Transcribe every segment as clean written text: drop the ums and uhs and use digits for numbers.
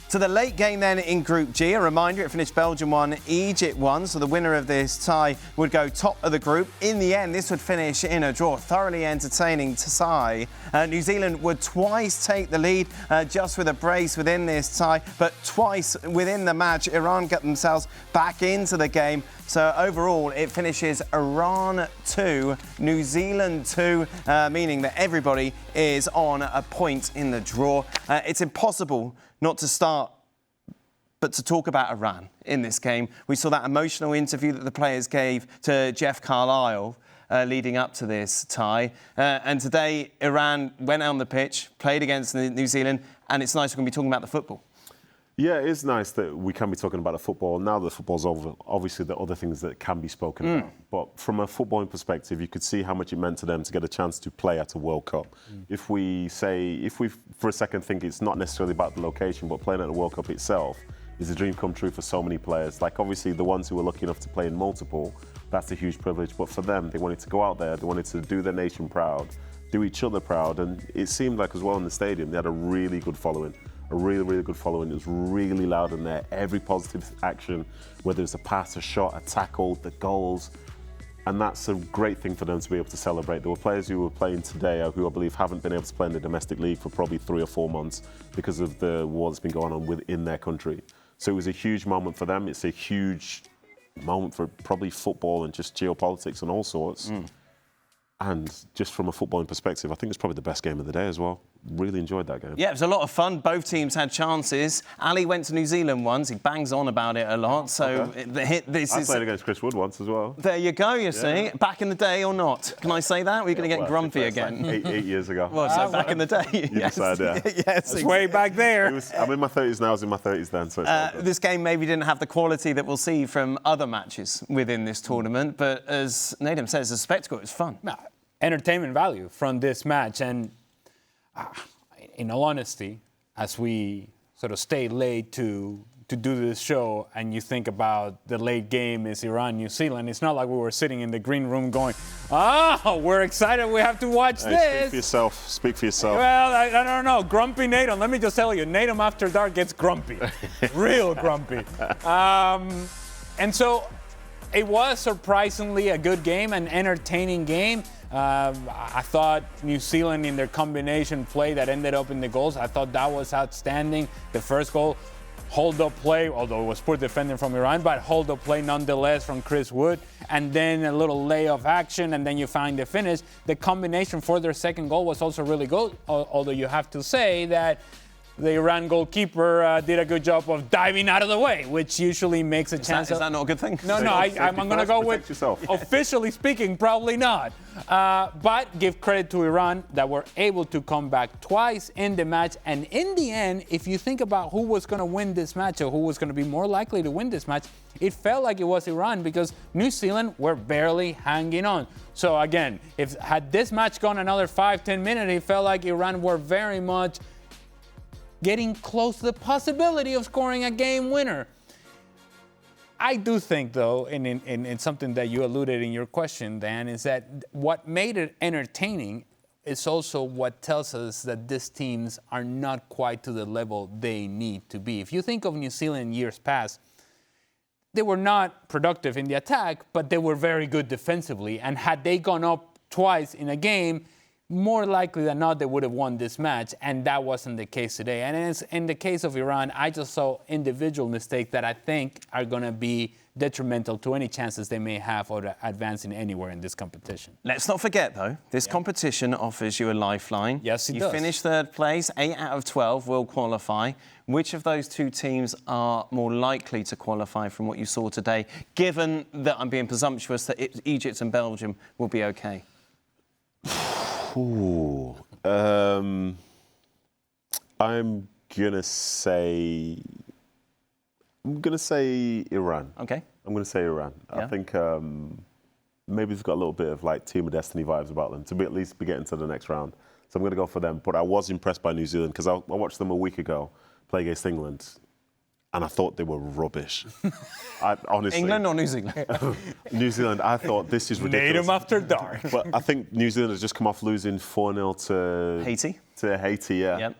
So the late game then in Group G, a reminder, it finished Belgium 1, Egypt 1. So the winner of this tie would go top of the group. In the end, this would finish in a draw. Thoroughly entertaining tie. New Zealand would twice take the lead just with a brace within this tie. But twice within the match, Iran got themselves back into the game. So overall, it finishes Iran 2, New Zealand 2, meaning that everybody is on a point in the draw. It's impossible not to start but to talk about Iran in this game. We saw that emotional interview that the players gave to Jeff Carlisle leading up to this tie. And today, Iran went on the pitch, played against New Zealand, and it's nice we're going to be talking about the football. Yeah, it is nice that we can be talking about the football. Now that the football's over, obviously there are other things that can be spoken about. But from a footballing perspective, you could see how much it meant to them to get a chance to play at a World Cup. If we for a second think it's not necessarily about the location, but playing at the World Cup itself is a dream come true for so many players. Like obviously the ones who were lucky enough to play in multiple, that's a huge privilege. But for them, they wanted to go out there, they wanted to do their nation proud, do each other proud. And it seemed like as well in the stadium, they had a really good following. A really, really good following. It was really loud in there. Every positive action, whether it's a pass, a shot, a tackle, the goals. And that's a great thing for them to be able to celebrate. There were players who were playing today who I believe haven't been able to play in the domestic league for probably 3 or 4 months because of the war that's been going on within their country. So it was a huge moment for them. It's a huge moment for probably football and just geopolitics and all sorts. And just from a footballing perspective, I think it's probably the best game of the day as well. Really enjoyed that game. Yeah, it was a lot of fun. Both teams had chances. Ali went to New Zealand once. He bangs on about it a lot. So I played against Chris Wood once as well. There you go, you see. Back in the day or not? Can I say that? We're going to get grumpy again. Like 8 years ago. Well, so back in the day. Yes, yes, It's way back there. I'm in my 30s now. I was in my 30s then. So this game maybe didn't have the quality that we'll see from other matches within this tournament. But as Nedum says, the spectacle, it was fun. Entertainment value from this match. And in all honesty, as we sort of stay late to do this show and you think about the late game is Iran-New Zealand, it's not like we were sitting in the green room going, we're excited, we have to watch this. Speak for yourself. Well, I don't know. Grumpy Nedum, let me just tell you, Nedum after dark gets grumpy. Real grumpy. And so it was surprisingly a good game, an entertaining game. I thought New Zealand in their combination play that ended up in the goals, I thought that was outstanding. The first goal, hold-up play, although it was poor defending from Iran, but hold-up play nonetheless from Chris Wood. And then a little lay-off action, and then you find the finish. The combination for their second goal was also really good, although you have to say that the Iran goalkeeper did a good job of diving out of the way, which usually makes a chance. Is that not a good thing? No, I'm going to go with, officially speaking, probably not. But give credit to Iran that were able to come back twice in the match. And in the end, if you think about who was going to win this match or who was going to be more likely to win this match, it felt like it was Iran because New Zealand were barely hanging on. So again, had this match gone another 5-10 minutes, it felt like Iran were very much getting close to the possibility of scoring a game winner. I do think, though, in something that you alluded in your question, Dan, is that what made it entertaining is also what tells us that these teams are not quite to the level they need to be. If you think of New Zealand in years past, they were not productive in the attack, but they were very good defensively. And had they gone up twice in a game, more likely than not, they would have won this match, and that wasn't the case today. And in the case of Iran, I just saw individual mistakes that I think are going to be detrimental to any chances they may have of advancing anywhere in this competition. Let's not forget, though, this competition offers you a lifeline. Yes, it does. You finish third place, 8 out of 12 will qualify. Which of those two teams are more likely to qualify from what you saw today, given that I'm being presumptuous that Egypt and Belgium will be okay? I'm gonna say Iran. Okay. I'm gonna say Iran. Yeah. I think maybe they've got a little bit of like Team of Destiny vibes about them to be at least be getting to the next round. So I'm gonna go for them. But I was impressed by New Zealand because I watched them a week ago play against England, and I thought they were rubbish. Honestly. England or New Zealand? New Zealand, I thought this is ridiculous. Nedum after dark. But I think New Zealand has just come off losing 4-0 to Haiti. To Haiti, yeah. Yep.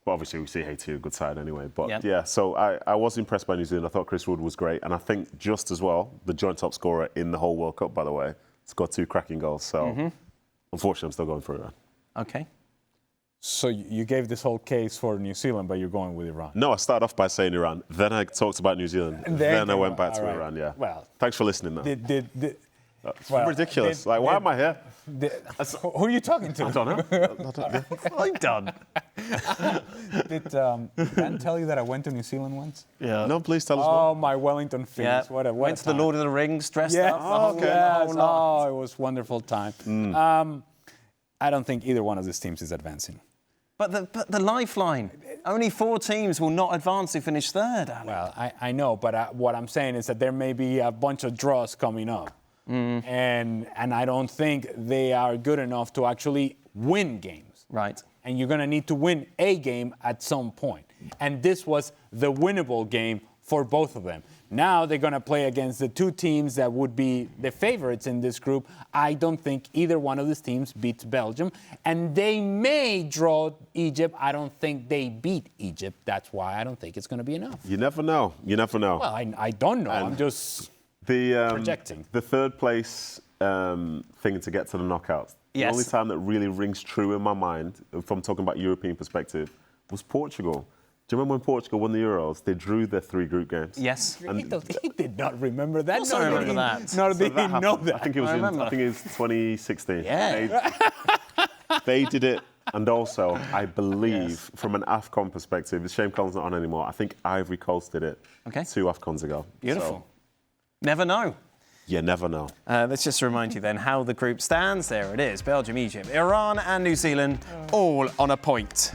But obviously, we see Haiti a good side anyway. But Yep. yeah, so I was impressed by New Zealand. I thought Chris Wood was great. And I think just as well, the joint top scorer in the whole World Cup, by the way, scored 2 cracking goals. So unfortunately, I'm still going for Iran. Okay. So you gave this whole case for New Zealand, but you're going with Iran. No, I started off by saying Iran. Then I talked about New Zealand. Then I went back to Iran, yeah. Well, thanks for listening, though. It's ridiculous. Why am I here? Who are you talking to? I don't know. What have I done? Did Dan tell you that I went to New Zealand once? Yeah. No, please tell us Oh, more. my Wellington feast. Yeah. What a Went to the time. Lord of the Rings, dressed Yes. up. the whole- Yes. the whole lot. Oh, it was a wonderful time. I don't think either one of these teams is advancing. But the lifeline. Only 4 teams will not advance to finish third, Alan. Well, I know, but what I'm saying is that there may be a bunch of draws coming up. And I don't think they are good enough to actually win games. Right. And you're going to need to win a game at some point. And this was the winnable game for both of them. Now they're going to play against the 2 teams that would be the favorites in this group. I don't think either one of these teams beats Belgium. And they may draw Egypt. I don't think they beat Egypt. That's why I don't think it's going to be enough. You never know. You never know. Well, I don't know. I'm just projecting. The third place thing to get to the knockouts. Yes. The only time that really rings true in my mind, if I'm talking about European perspective, was Portugal. Do you remember when Portugal won the Euros? They drew their 3 group games. Yes. He did not remember that. I remember that. Nor did he know that. I think it was remember. 2016. Yeah. They did it. And also, I believe, from an AFCON perspective, it's a shame Colin's not on anymore. I think Ivory Coast did it 2 AFCONs ago. Beautiful. So, Never know. you never know. Let's just remind you then how the group stands. There it is. Belgium, Egypt, Iran and New Zealand all on a point.